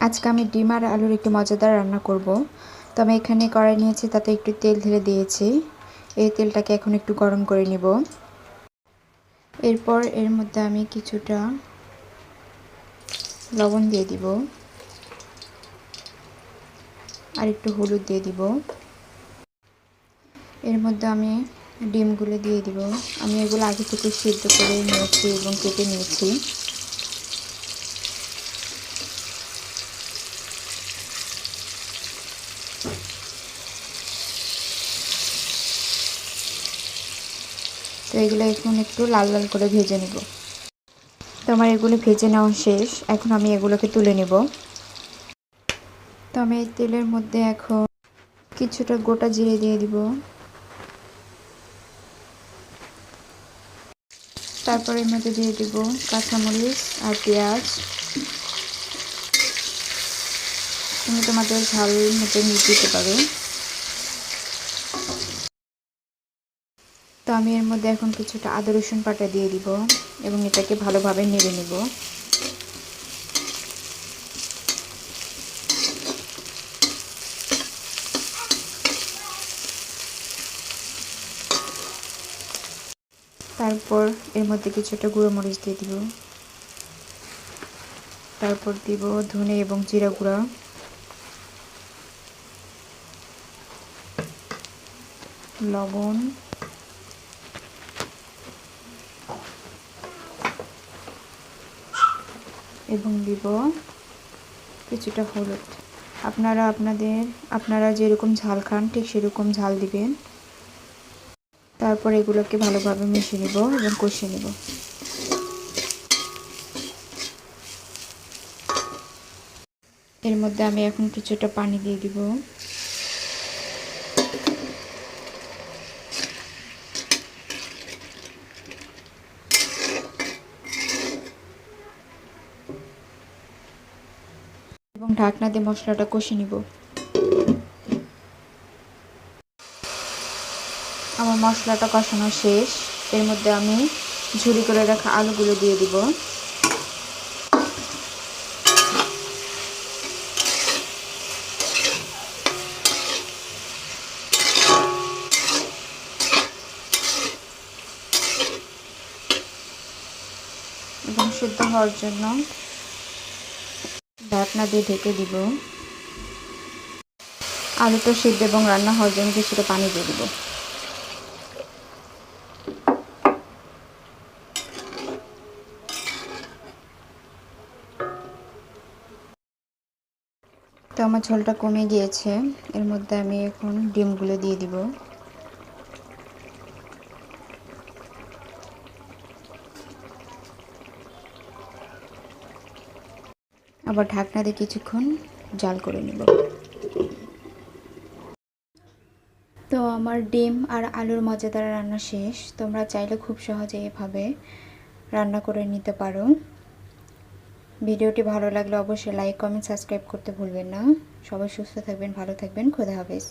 আজকে আমি ডিম আর আলুর একটু মজাদার রান্না করব। তো আমি এখানে কড়াই নিয়েছি, তাতে একটু তেল ঢেলে দিয়েছি। এই তেলটাকে এখন একটু গরম করে নিব। এরপর এর মধ্যে আমি কিছুটা লবণ দিয়ে দিব আর একটু হলুদ দিয়ে দিব। এর মধ্যে আমি ডিমগুলো দিয়ে দিব। আমি এগুলো আগে থেকে সিদ্ধ করে নিয়েছি এবং কেটে নিয়েছি। তো এগুলো এখন একটু লাল লাল করে ভেজে নেব। তো আমার এগুলো ভেজে নেওয়া শেষ। এখন আমি এগুলোকে তুলে নেব। তো আমি এই তেলের মধ্যে এখন কিছুটা গোটা জিরে দিয়ে দিব। তারপর এর মধ্যে দিয়ে দিব কাঁচামরিচ আর পেঁয়াজ। তুমি তোমাদের ঝাল মতো দিতে পারো। তো আমি এর মধ্যে এখন কিছুটা আদা রসুন বাটা দিয়ে দিব এবং এটাকে ভালোভাবে নেড়ে নেব। তারপর এর মধ্যে কিছুটা গুঁড়ো মরিচ দিয়ে দিব। তারপর দিব ধনে এবং জিরা গুঁড়া, লবণ এবং দিব কিছুটা হলুদ। আপনারা যেরকম ঝাল খান ঠিক সেরকম ঝাল দিবেন। তারপর এগুলোকে ভালোভাবে মিশিয়ে নেব এবং কষিয়ে নেব। এর মধ্যে আমি এখন কিছুটা পানি দিয়ে দিব। এবং ঢাকনা দিয়ে মশলাটা কষিয়ে নিব। আমার মশলাটা কষানো শেষ। এর মধ্যে আমি ঝুরি করে রাখা আলুগুলো দিয়ে দিব। এবং সিদ্ধ হওয়ার জন্য ঢাকনা দিয়ে ঢেকে দিব। আলুটা সিদ্ধ এবং রান্না হওয়ার জন্য কিছুটা পানি দিয়ে দিব। তো আমার ঝোলটা কমে গিয়েছে। এর মধ্যে আমি এখন ডিমগুলো দিয়ে দিব। আবার ঢাকনা দিয়ে কিছুক্ষণ জাল করে নেব। তো আমার ডিম আর আলুর মজাদার রান্না শেষ। তোমরা চাইলে খুব সহজে এভাবে রান্না করে নিতে পারো। ভিডিওটি ভালো লাগলে অবশ্যই লাইক, কমেন্ট, সাবস্ক্রাইব করতে ভুলবেন না। সবাই সুস্থ থাকবেন, ভালো থাকবেন। খোদা হাফেজ।